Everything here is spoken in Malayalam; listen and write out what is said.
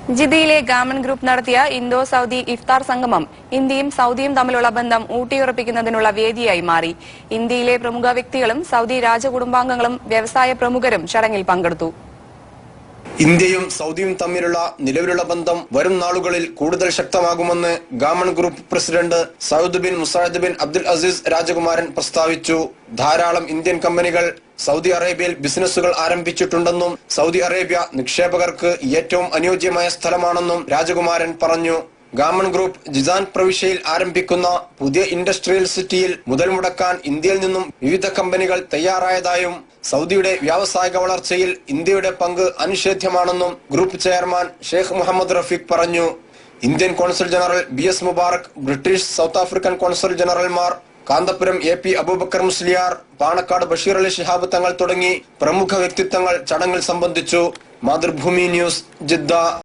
ജിദ്ദയിലെ ഗാമൻ ഗ്രൂപ്പ് നടത്തിയ ഇന്തോ സൗദി ഇഫ്താർ സംഗമം ഇന്ത്യയും സൗദിയും തമ്മിലുള്ള ബന്ധം ഊട്ടിയുറപ്പിക്കുന്നതിനുള്ള വേദിയായി മാറി. ഇന്ത്യയിലെ പ്രമുഖ വ്യക്തികളും സൗദി രാജകുടുംബാംഗങ്ങളും വ്യവസായ പ്രമുഖരും ചടങ്ങിൽ പങ്കെടുത്തു. ഇന്ത്യയും സൗദിയും തമ്മിലുള്ള നിലവിലുള്ള ബന്ധം വരും നാളുകളിൽ കൂടുതൽ ശക്തമാകുമെന്ന് ഗാമൻ group president Saud bin Musaad bin Abdul Aziz രാജകുമാരൻ പ്രസ്താവിച്ചു. ധാരാളം ഇന്ത്യൻ കമ്പനികൾ സൗദി അറേബ്യയിൽ ബിസിനസ്സുകൾ ആരംഭിച്ചിട്ടുണ്ടെന്നും സൗദി അറേബ്യ നിക്ഷേപകർക്ക് ഏറ്റവും അനുയോജ്യമായ സ്ഥലമാണെന്നും രാജകുമാരൻ പറഞ്ഞു. ഗാമൻ ഗ്രൂപ്പ് ജിസാൻ പ്രവിശ്യയിൽ ആരംഭിക്കുന്ന പുതിയ ഇൻഡസ്ട്രിയൽ സിറ്റിയിൽ മുതൽ മുടക്കാൻ ഇന്ത്യയിൽ നിന്നും വിവിധ കമ്പനികൾ തയ്യാറായതായും സൗദിയുടെ വ്യാവസായിക വളർച്ചയിൽ ഇന്ത്യയുടെ പങ്ക് അനിഷേധ്യമാണെന്നും ഗ്രൂപ്പ് ചെയർമാൻ ഷെയ്ഖ് മുഹമ്മദ് റഫീഖ് പറഞ്ഞു. Indian consul general BS Mubarak, British South African consul ജനറൽമാർ, കാന്തപുരം AP അബൂബക്കർ മുസ്ലിയാർ, പാണക്കാട് ബഷീർ അലി ശിഹാബ് തങ്ങൾ തുടങ്ങി പ്രമുഖ വ്യക്തിത്വങ്ങൾ ചടങ്ങിൽ സംബന്ധിച്ചു. Mathrubhumi news, Jeddah.